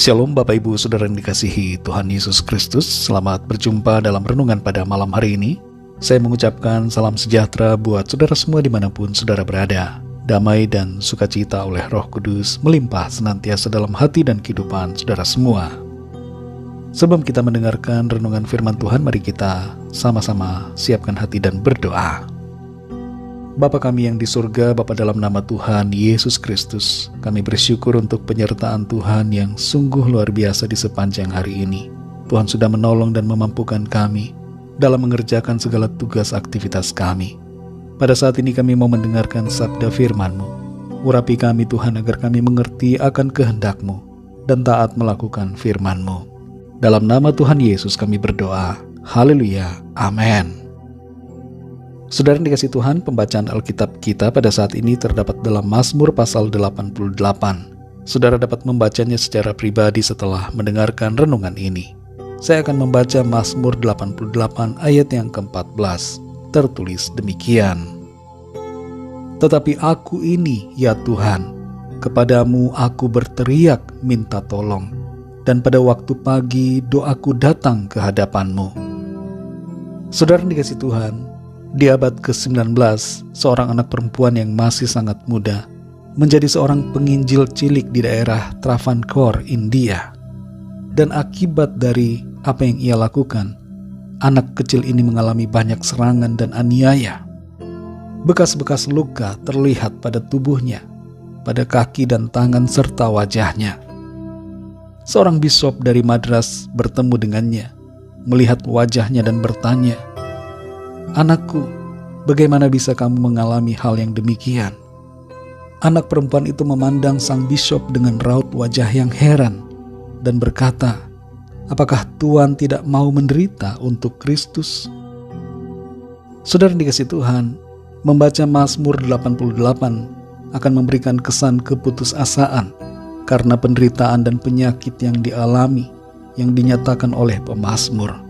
Shalom Bapak Ibu Saudara yang dikasihi Tuhan Yesus Kristus. Selamat berjumpa dalam renungan pada malam hari ini. Saya mengucapkan salam sejahtera buat saudara semua dimanapun saudara berada. Damai dan sukacita oleh Roh Kudus melimpah senantiasa dalam hati dan kehidupan saudara semua. Sebelum kita mendengarkan renungan firman Tuhan, mari kita sama-sama siapkan hati dan berdoa. Bapa kami yang di surga, Bapa dalam nama Tuhan Yesus Kristus, kami bersyukur untuk penyertaan Tuhan yang sungguh luar biasa di sepanjang hari ini. Tuhan sudah menolong dan memampukan kami dalam mengerjakan segala tugas aktivitas kami. Pada saat ini kami mau mendengarkan sabda firman-Mu. Urapi kami Tuhan agar kami mengerti akan kehendak-Mu dan taat melakukan firman-Mu. Dalam nama Tuhan Yesus kami berdoa. Haleluya. Amin. Saudara yang dikasihi Tuhan, pembacaan Alkitab kita pada saat ini terdapat dalam Mazmur pasal 88. Saudara dapat membacanya secara pribadi setelah mendengarkan renungan ini. Saya akan membaca Mazmur 88 ayat yang ke-14. Tertulis demikian. Tetapi aku ini, ya Tuhan, kepadamu aku berteriak minta tolong, dan pada waktu pagi doaku datang ke hadapan-Mu. Saudara yang dikasihi Tuhan, di abad ke-19, seorang anak perempuan yang masih sangat muda menjadi seorang penginjil cilik di daerah Travancore, India. Dan akibat dari apa yang ia lakukan, anak kecil ini mengalami banyak serangan dan aniaya. Bekas-bekas luka terlihat pada tubuhnya, pada kaki dan tangan serta wajahnya. Seorang bishop dari Madras bertemu dengannya, melihat wajahnya dan bertanya, "Anakku, bagaimana bisa kamu mengalami hal yang demikian?" Anak perempuan itu memandang sang bishop dengan raut wajah yang heran dan berkata, "Apakah Tuhan tidak mau menderita untuk Kristus?" Saudara dikasihi Tuhan, membaca Mazmur 88 akan memberikan kesan keputusasaan karena penderitaan dan penyakit yang dialami, yang dinyatakan oleh pemazmur.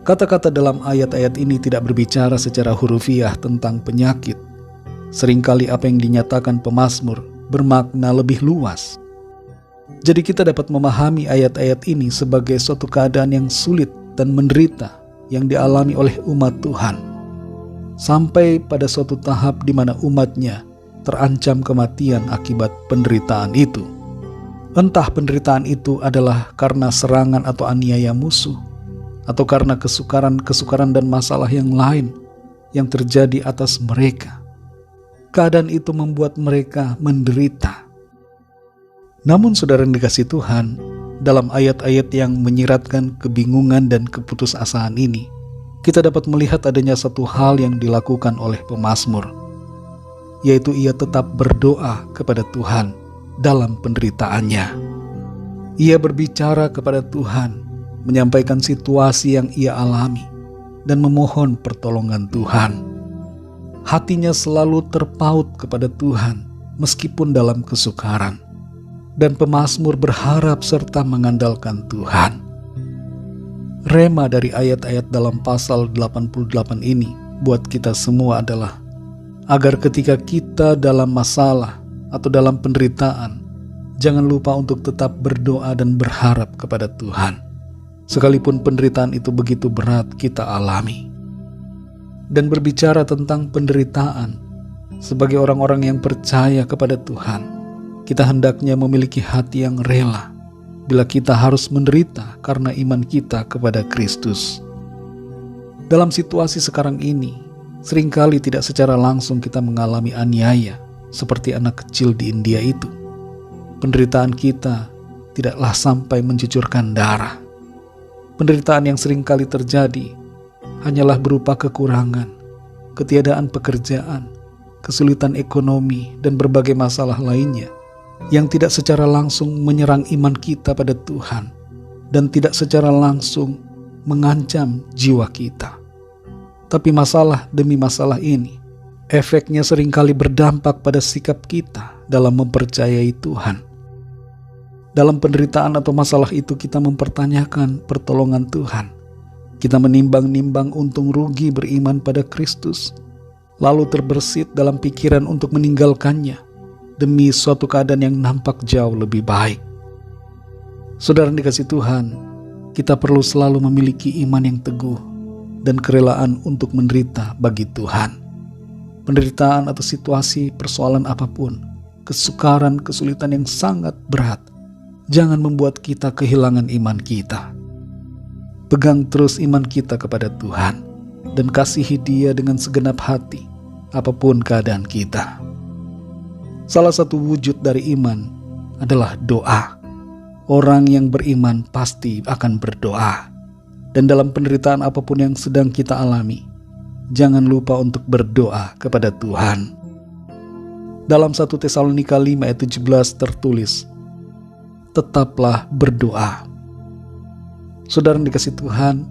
Kata-kata dalam ayat-ayat ini tidak berbicara secara hurufiah tentang penyakit. Seringkali apa yang dinyatakan pemazmur bermakna lebih luas. Jadi kita dapat memahami ayat-ayat ini sebagai suatu keadaan yang sulit dan menderita yang dialami oleh umat Tuhan. Sampai pada suatu tahap di mana umatnya terancam kematian akibat penderitaan itu. Entah penderitaan itu adalah karena serangan atau aniaya musuh, atau karena kesukaran dan masalah yang lain yang terjadi atas mereka. Keadaan itu membuat mereka menderita. Namun saudara yang dikasihi Tuhan, dalam ayat-ayat yang menyiratkan kebingungan dan keputusasaan ini, kita dapat melihat adanya satu hal yang dilakukan oleh pemazmur, yaitu ia tetap berdoa kepada Tuhan dalam penderitaannya. Ia berbicara kepada Tuhan, menyampaikan situasi yang ia alami, dan memohon pertolongan Tuhan. Hatinya selalu terpaut kepada Tuhan meskipun dalam kesukaran. Dan pemazmur berharap serta mengandalkan Tuhan. Rema dari ayat-ayat dalam pasal 88 ini buat kita semua adalah agar ketika kita dalam masalah atau dalam penderitaan, jangan lupa untuk tetap berdoa dan berharap kepada Tuhan. Sekalipun penderitaan itu begitu berat kita alami. Dan berbicara tentang penderitaan, sebagai orang-orang yang percaya kepada Tuhan, kita hendaknya memiliki hati yang rela bila kita harus menderita karena iman kita kepada Kristus. Dalam situasi sekarang ini, seringkali tidak secara langsung kita mengalami aniaya seperti anak kecil di India itu. Penderitaan kita tidaklah sampai mencucurkan darah. Penderitaan yang seringkali terjadi hanyalah berupa kekurangan, ketiadaan pekerjaan, kesulitan ekonomi, dan berbagai masalah lainnya yang tidak secara langsung menyerang iman kita pada Tuhan dan tidak secara langsung mengancam jiwa kita. Tapi masalah demi masalah ini, efeknya seringkali berdampak pada sikap kita dalam mempercayai Tuhan. Dalam penderitaan atau masalah itu kita mempertanyakan pertolongan Tuhan. Kita menimbang-nimbang untung rugi beriman pada Kristus, lalu terbersit dalam pikiran untuk meninggalkannya demi suatu keadaan yang nampak jauh lebih baik. Saudara yang dikasihi Tuhan, kita perlu selalu memiliki iman yang teguh dan kerelaan untuk menderita bagi Tuhan. Penderitaan atau situasi persoalan apapun, kesukaran, kesulitan yang sangat berat, jangan membuat kita kehilangan iman kita. Pegang terus iman kita kepada Tuhan dan kasihi Dia dengan segenap hati, apapun keadaan kita. Salah satu wujud dari iman adalah doa. Orang yang beriman pasti akan berdoa. Dan dalam penderitaan apapun yang sedang kita alami, jangan lupa untuk berdoa kepada Tuhan. Dalam 1 Tesalonika 5 ayat 17 tertulis, tetaplah berdoa. Saudara yang dikasihi Tuhan,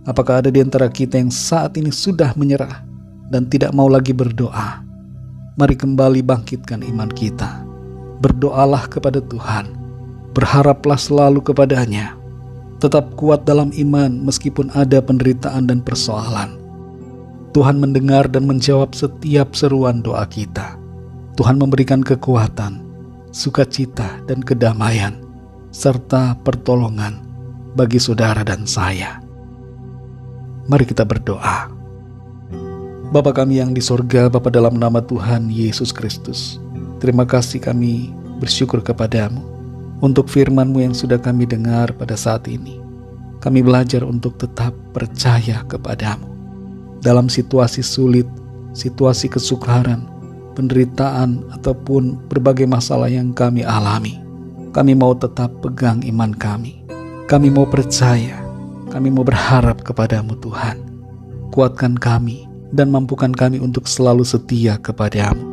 apakah ada di antara kita yang saat ini sudah menyerah dan tidak mau lagi berdoa? Mari kembali bangkitkan iman kita. Berdoalah kepada Tuhan. Berharaplah selalu kepadanya. Tetap kuat dalam iman meskipun ada penderitaan dan persoalan. Tuhan mendengar dan menjawab setiap seruan doa kita. Tuhan memberikan kekuatan, sukacita dan kedamaian, serta pertolongan bagi saudara dan saya. Mari kita berdoa. Bapa kami yang di sorga, Bapa dalam nama Tuhan Yesus Kristus, terima kasih kami bersyukur kepadamu untuk firman-Mu yang sudah kami dengar pada saat ini. Kami belajar untuk tetap percaya kepadamu. Dalam situasi sulit, situasi kesukaran, penderitaan, ataupun berbagai masalah yang kami alami, kami mau tetap pegang iman kami. Kami mau percaya, kami mau berharap kepadamu Tuhan. Kuatkan kami dan mampukan kami untuk selalu setia kepadamu.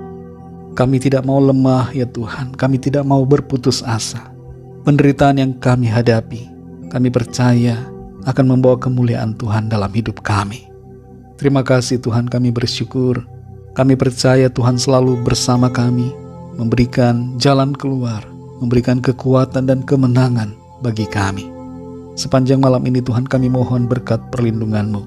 Kami tidak mau lemah ya Tuhan, kami tidak mau berputus asa. Penderitaan yang kami hadapi, kami percaya akan membawa kemuliaan Tuhan dalam hidup kami. Terima kasih Tuhan, kami bersyukur. Kami percaya Tuhan selalu bersama kami, memberikan jalan keluar, memberikan kekuatan dan kemenangan bagi kami. Sepanjang malam ini Tuhan, kami mohon berkat perlindungan-Mu.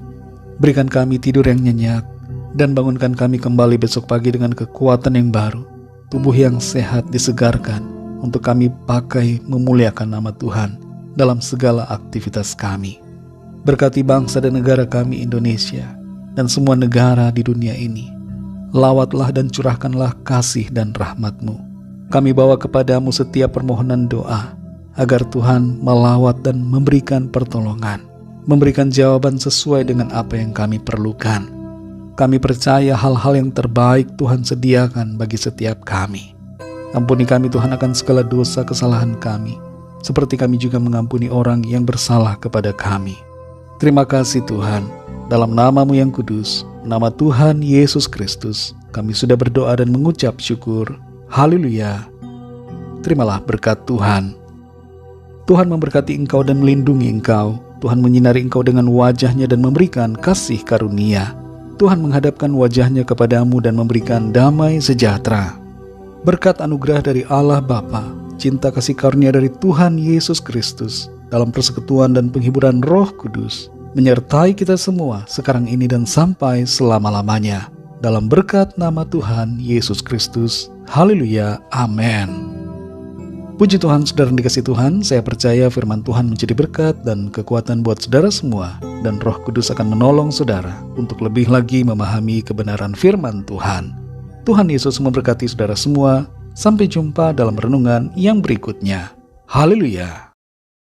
Berikan kami tidur yang nyenyak, dan bangunkan kami kembali besok pagi dengan kekuatan yang baru, tubuh yang sehat disegarkan, untuk kami pakai memuliakan nama Tuhan dalam segala aktivitas kami. Berkati bangsa dan negara kami Indonesia dan semua negara di dunia ini. Lawatlah dan curahkanlah kasih dan rahmat-Mu. Kami bawa kepadamu setiap permohonan doa, agar Tuhan melawat dan memberikan pertolongan, memberikan jawaban sesuai dengan apa yang kami perlukan. Kami percaya hal-hal yang terbaik Tuhan sediakan bagi setiap kami. Ampuni kami Tuhan akan segala dosa kesalahan kami, seperti kami juga mengampuni orang yang bersalah kepada kami. Terima kasih Tuhan, dalam nama-Mu yang kudus, nama Tuhan Yesus Kristus, kami sudah berdoa dan mengucap syukur. Haleluya. Terimalah berkat Tuhan. Tuhan memberkati engkau dan melindungi engkau. Tuhan menyinari engkau dengan wajah-Nya dan memberikan kasih karunia. Tuhan menghadapkan wajah-Nya kepadamu dan memberikan damai sejahtera. Berkat anugerah dari Allah Bapa, cinta kasih karunia dari Tuhan Yesus Kristus, dalam persekutuan dan penghiburan Roh Kudus, menyertai kita semua sekarang ini dan sampai selama-lamanya. Dalam berkat nama Tuhan Yesus Kristus. Haleluya. Amin. Puji Tuhan, saudara yang dikasihi Tuhan, saya percaya firman Tuhan menjadi berkat dan kekuatan buat saudara semua, dan Roh Kudus akan menolong saudara untuk lebih lagi memahami kebenaran firman Tuhan. Tuhan Yesus memberkati saudara semua. Sampai jumpa dalam renungan yang berikutnya. Haleluya.